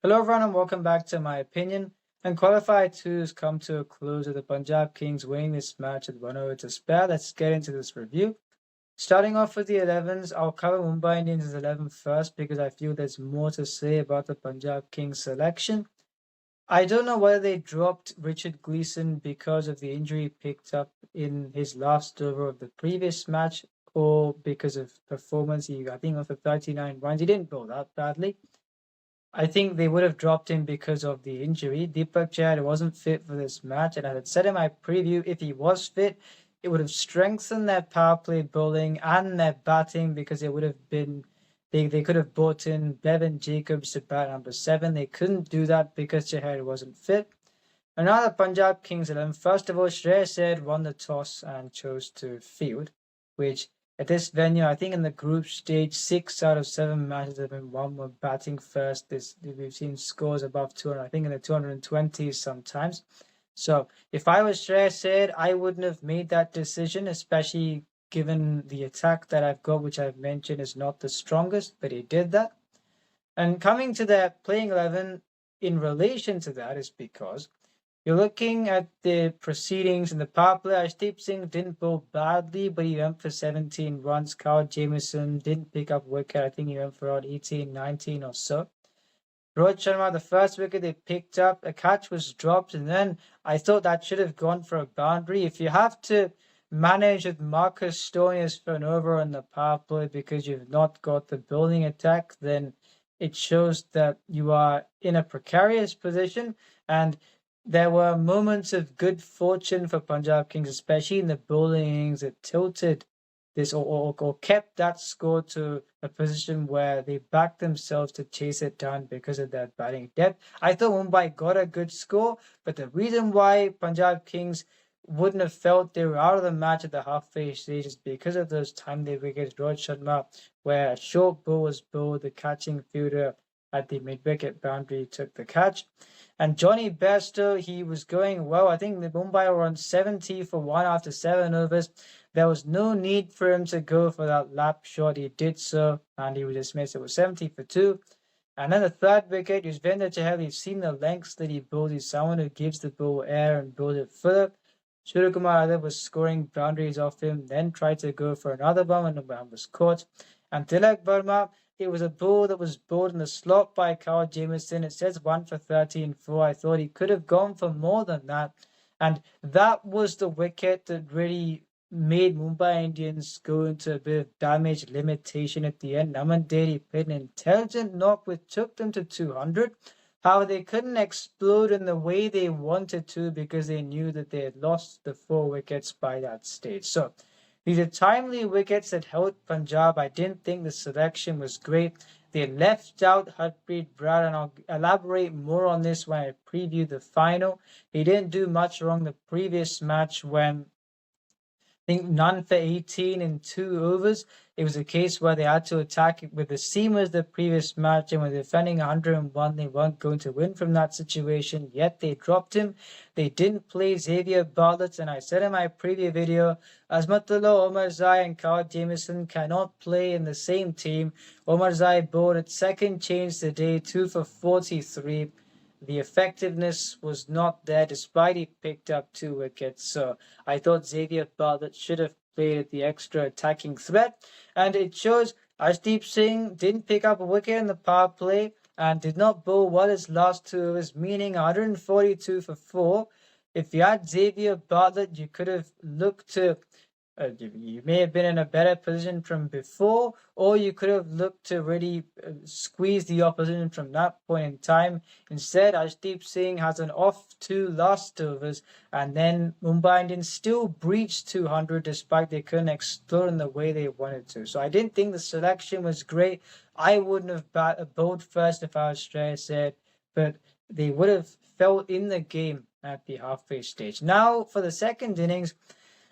Hello everyone and welcome back to my opinion. And Qualifier 2 has come to a close with the Punjab Kings winning this match at 1-0 to spare. Let's get into this review. Starting off with the 11s, I'll cover Mumbai Indians' 11 first because I feel there's more to say about the Punjab Kings selection. I don't know whether they dropped Richard Gleeson because of the injury picked up in his last over of the previous match or because of performance. I think of the 39 runs, he didn't bowl that badly. I think they would have dropped him because of the injury. Deepak Chahar wasn't fit for this match, and as I said in my preview, if he was fit, it would have strengthened their power play bowling and their batting because it would have been they could have brought in Bevan Jacobs to bat number 7. They couldn't do that because Chahar wasn't fit. And now the Punjab Kings 11. First of all, Shreyas Iyer won the toss and chose to field, which at this venue, I think in the group stage, 6 out of 7 matches have been won with batting first. We've seen scores above 200, I think in the 220s sometimes. So if I was Shreyas Iyer, I wouldn't have made that decision, especially given the attack that I've got, which I've mentioned is not the strongest, but he did that. And coming to their playing 11 in relation to that is because you're looking at the proceedings in the power play. Arshdeep Singh didn't bowl badly, but he went for 17 runs. Kyle Jamieson didn't pick up wicket. I think he went for around 18, 19 or so. Rohit Sharma, the first wicket they picked up, a catch was dropped, and then I thought that should have gone for a boundary. If you have to manage with Marcus Stoinis for an over on the power play because you've not got the bowling attack, then it shows that you are in a precarious position. And there were moments of good fortune for Punjab Kings, especially in the bowling innings that tilted this or kept that score to a position where they backed themselves to chase it down because of their batting depth. I thought Mumbai got a good score, but the reason why Punjab Kings wouldn't have felt they were out of the match at the halfway stage is because of those timely wickets. Rohit Sharma, where a short ball was bowled, the catching fielder at the mid-wicket boundary took the catch. And Johnny Bairstow, he was going well. I think the Mumbai were on 70 for 1 after 7 overs. There was no need for him to go for that lap shot. He did so, and he was dismissed. It was 70 for 2. And then the third wicket, Yuzvendra Chahal, you've seen the lengths that he bowls. He's someone who gives the ball air and bowls it further. Suryakumar Yadav was scoring boundaries off him, then tried to go for another bomb and was caught. And Tilak Verma, it was a ball that was bowled in the slot by Kyle Jamieson. It says 1 for 13-4. I thought he could have gone for more than that. And that was the wicket that really made Mumbai Indians go into a bit of damage limitation at the end. Naman Deri played an intelligent knock which took them to 200. However, they couldn't explode in the way they wanted to because they knew that they had lost the 4 wickets by that stage. So these are timely wickets that helped Punjab. I didn't think the selection was great. They left out Harpreet Brad, and I'll elaborate more on this when I preview the final. He didn't do much wrong the previous match when I think none for 18 in 2 overs. It was a case where they had to attack it with the seam as the previous match, and when defending 101, they weren't going to win from that situation, yet they dropped him. They didn't play Xavier Bartlett, and I said in my preview video, Azmatullah Omarzai and Kyle Jamieson cannot play in the same team. Omarzai bowled at second change today, 2 for 43. The effectiveness was not there despite he picked up 2 wickets. So I thought Xavier Bartlett should have played at the extra attacking threat. And it shows Arshdeep Singh didn't pick up a wicket in the power play and did not bowl well his last 2 overs, meaning 142 for 4. If you had Xavier Bartlett, you could have looked to you may have been in a better position from before, or you could have looked to really squeeze the opposition from that point in time. Instead, Arshdeep Singh has an off 2 last overs, and then Mumbai Indians still breached 200 despite they couldn't explode in the way they wanted to. So I didn't think the selection was great. I wouldn't have bowled first if I was Shreyas Iyer, but they would have felt in the game at the halfway stage. Now, for the second innings,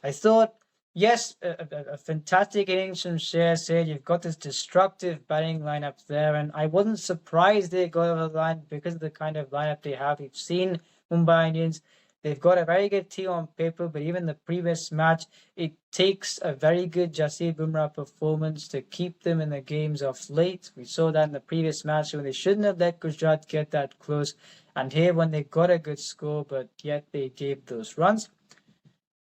I thought, yes, a fantastic innings from Shreyas Iyer. You've got this destructive batting lineup there, and I wasn't surprised they got over the line because of the kind of lineup they have. We've seen Mumbai Indians They've got a very good team on paper, but even the previous match, it takes a very good Jasprit Bumrah performance to keep them in the games of late. We saw that in the previous match when they shouldn't have let Gujarat get that close, and here when they got a good score, but yet they gave those runs.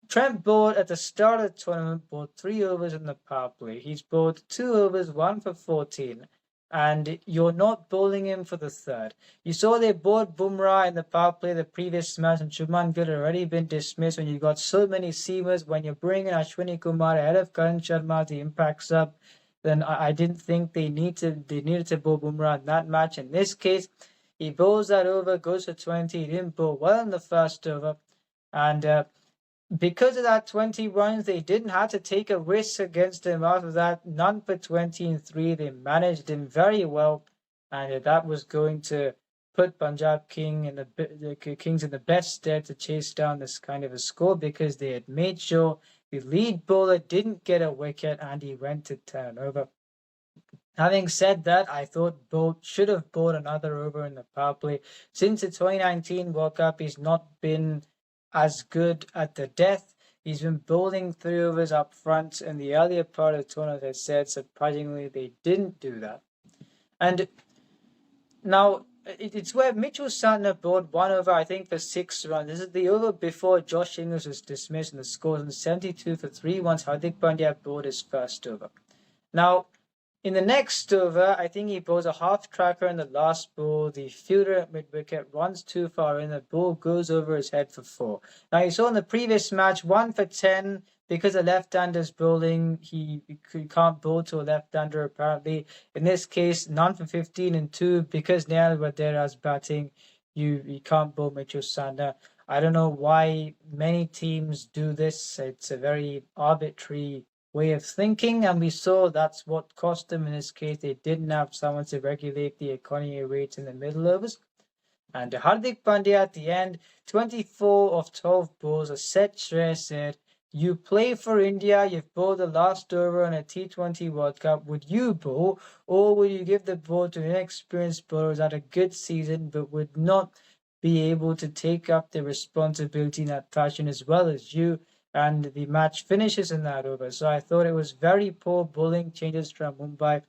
Trent Boult at the start of the tournament bowled 3 overs in the power play. He's bowled 2 overs, 1 for 14, and you're not bowling him for the third. You saw they bowled Bumrah in the power play the previous match, and Shubman Gill had already been dismissed when you got so many seamers. When you're bringing Ashwini Kumar ahead of Karan Sharma, the impact's up. Then I didn't think they needed to bowl Bumrah in that match. In this case, he bowls that over, goes for 20. He didn't bowl well in the first over, and because of that 20 runs, they didn't have to take a risk against him. After that, none for 20 and 3. They managed him very well, and that was going to put Punjab Kings in the best stead to chase down this kind of a score, because they had made sure the lead bowler didn't get a wicket and he went to turn over. Having said that, I thought Boult should have bowled another over in the power play. Since the 2019 World Cup, he's not been as good at the death. He's been bowling 3 overs up front in the earlier part of the tournament. As I said, surprisingly, they didn't do that. And now it's where Mitchell Santner bowled 1 over, I think, for 6 runs. This is the over before Josh Inglis was dismissed, and the score was 72 for 3 once Hardik Pandya bowled his first over. Now, in the next over, I think he bowls a half tracker in the last ball. The fielder at mid-wicket runs too far in. The ball goes over his head for 4. Now, you saw in the previous match, 1 for 10, because a left-hander's bowling, he can't bowl to a left-hander apparently. In this case, none for 15 and 2, because Nayal Vadera's batting, you can't bowl Mitchell Santner. I don't know why many teams do this. It's a very arbitrary way of thinking, and we saw that's what cost them in this case. They didn't have someone to regulate the economy rates in the middle overs. And Hardik Pandya at the end, 24 of 12 balls, a set Shreyas said, you play for India, you've bowled the last over on a T20 World Cup. Would you bowl, or would you give the ball to inexperienced bowlers that had a good season but would not be able to take up the responsibility in that fashion as well as you? And the match finishes in that over. So I thought it was very poor bowling changes from Mumbai.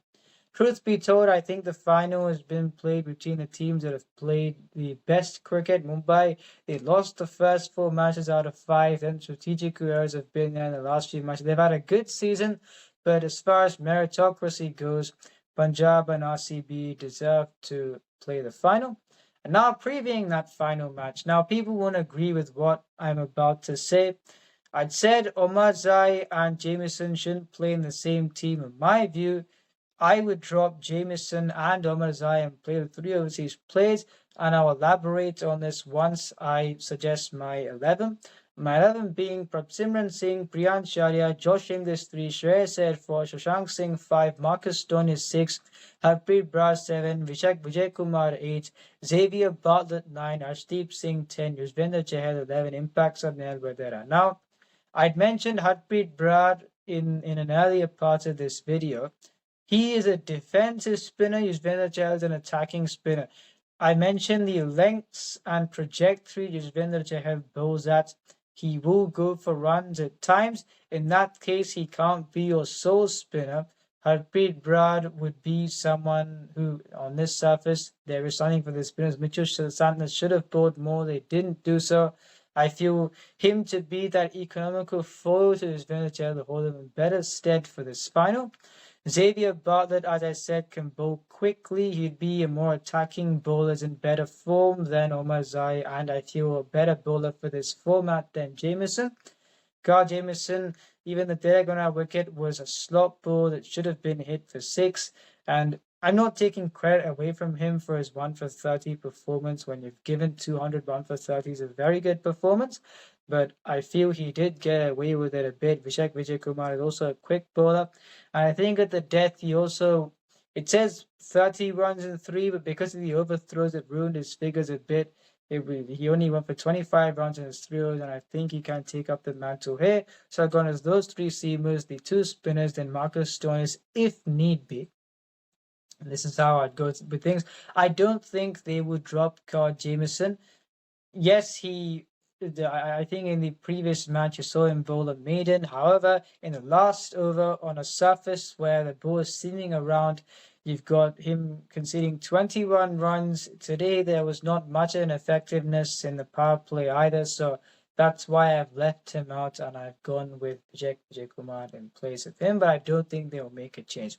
Truth be told, I think the final has been played between the teams that have played the best cricket. Mumbai, they lost the first 4 matches out of 5, and strategic errors have been there in the last few matches. They've had a good season, but as far as meritocracy goes, Punjab and RCB deserve to play the final. And now previewing that final match. Now, people won't agree with what I'm about to say. I'd said Omar Zai and Jamieson shouldn't play in the same team. In my view, I would drop Jamieson and Omar Zai and play the 3 overseas players, and I'll elaborate on this once I suggest my 11. My 11 being Prabsimran Singh, Priyansh Chariya, Josh Inglis 3, Shreyas Iyer 4, Shashank Singh 5, Marcus Stoinis 6, Harpreet Brar 7, Vijay Kumar 8, Xavier Bartlett 9, Arshdeep Singh 10, Yuzvendra Chahal 11, impacts of Nayal Vadera. Now, I'd mentioned Harpreet Brar in an earlier part of this video. He is a defensive spinner. Yuzvendra Chahal is an attacking spinner. I mentioned the lengths and trajectory Yuzvendra Chahal bowls at. He will go for runs at times. In that case, he can't be your sole spinner. Harpreet Brar would be someone who, on this surface, there is something for the spinners. Mitchell Santner should have bowled more. They didn't do so. I feel him to be that economical foil to Yuzvendra Chahal to hold him in better stead for this final. Xavier Bartlett, as I said, can bowl quickly. He'd be a more attacking bowler in better form than Omar Zai, and I feel a better bowler for this format than Jamieson. Carl Jamieson, even the Telangana wicket was a slop ball that should have been hit for 6, and I'm not taking credit away from him for his 1 for 30 performance. When you've given 200 1 for 30 is a very good performance, but I feel he did get away with it a bit. Vijay Kumar is also a quick bowler, and I think at the death he also, it says 30 runs in 3, but because of the overthrows it ruined his figures a bit. He only went for 25 runs in his 3 overs, and I think he can take up the mantle here. So I've gone as those 3 seamers, the 2 spinners, then Marcus Stoinis if need be. And this is how I'd go with things. I don't think they would drop Carl Jamieson. Yes, he I think in the previous match you saw him bowl a maiden. However, in the last over on a surface where the ball is seaming around, you've got him conceding 21 runs. Today there was not much of an effectiveness in the power play either, so that's why I've left him out and I've gone with Vijay Kumar in place of him, but I don't think they'll make a change.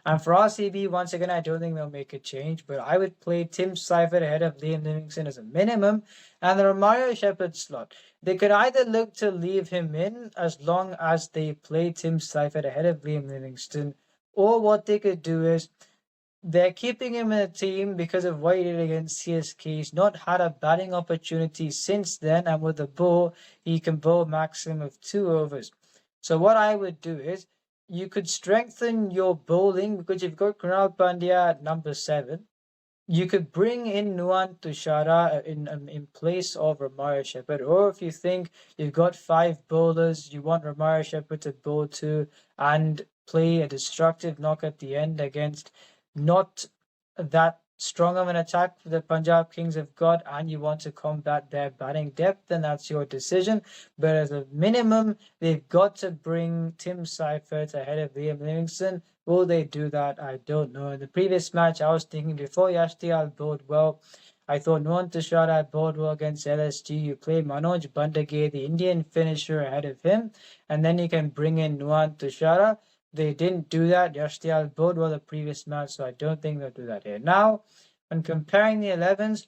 And for RCB, once again, I don't think they'll make a change, but I would play Tim Seifert ahead of Liam Livingstone as a minimum, and the Romario Shepherd slot. They could either look to leave him in as long as they play Tim Seifert ahead of Liam Livingstone, or what they could do is they're keeping him in the team because of what he did against CSK. He's not had a batting opportunity since then, and with the ball, he can bowl a maximum of 2 overs. So what I would do is, you could strengthen your bowling because you've got Kunal Pandya at number 7. You could bring in Nuwan Tushara in place of Romario Shepherd, or if you think you've got 5 bowlers, you want Romario Shepherd to bowl 2 and play a destructive knock at the end against not that strong of an attack the Punjab Kings have got, and you want to combat their batting depth, then that's your decision. But as a minimum, they've got to bring Tim Seifert ahead of Liam Livingstone. Will they do that? I don't know. In the previous match, I was thinking before Yashdiyal bowled well, I thought Nuwan Tushara bowled well against LSG. You play Manoj Bandage, the Indian finisher, ahead of him, and then you can bring in Nuwan Tushara. They didn't do that. Yashdiyal bowled well the previous match, so I don't think they'll do that here. Now, when comparing the 11s,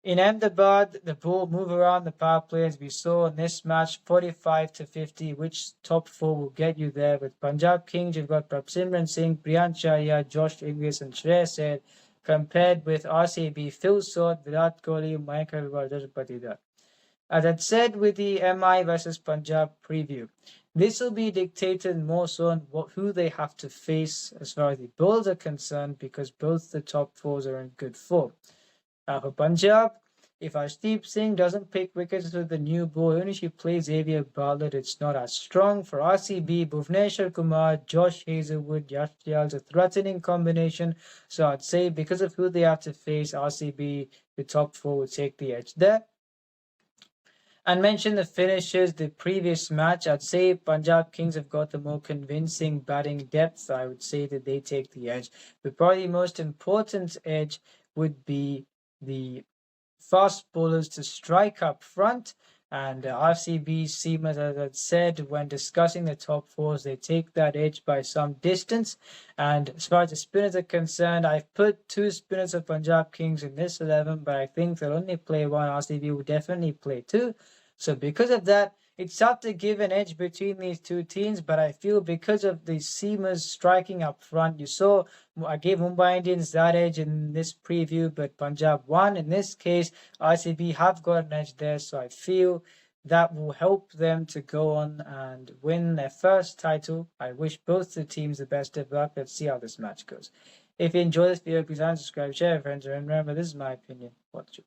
in Ahmedabad, the ball move around the power play as we saw in this match, 45 to 50, which top 4 will get you there. With Punjab Kings, you've got Prabsimran Singh, Priyank Chahya, Josh Inglis, and Shreyas Iyer, compared with RCB, Phil Sort, Virat Kohli, Mayank Agarwal, Jasprit Patidar. As I'd said with the MI versus Punjab preview, this will be dictated more so on who they have to face as far as the bowls are concerned, because both the top 4s are in good form. For Punjab, if Arshdeep Singh doesn't pick wickets with the new ball, even if he plays Xavier Bartlett, it's not as strong. For RCB, Bhuvneshwar Kumar, Josh Hazelwood, Yashdiyal is a threatening combination. So I'd say because of who they have to face, RCB, the top 4 will take the edge there. And mention the finishers, the previous match, I'd say Punjab Kings have got the more convincing batting depth. I would say that they take the edge. But probably the most important edge would be the fast bowlers to strike up front. And RCB seamers, as I said, when discussing the top 4s, they take that edge by some distance. And as far as the spinners are concerned, I've put 2 spinners of Punjab Kings in this 11, but I think they'll only play 1. RCB will definitely play 2. So because of that, it's tough to give an edge between these 2 teams, but I feel because of the seamers striking up front, you saw I gave Mumbai Indians that edge in this preview, but Punjab won. In this case, RCB have got an edge there, so I feel that will help them to go on and win their first title. I wish both the teams the best of luck. Let's see how this match goes. If you enjoy this video, please subscribe, share with friends, and remember, this is my opinion. Watch it.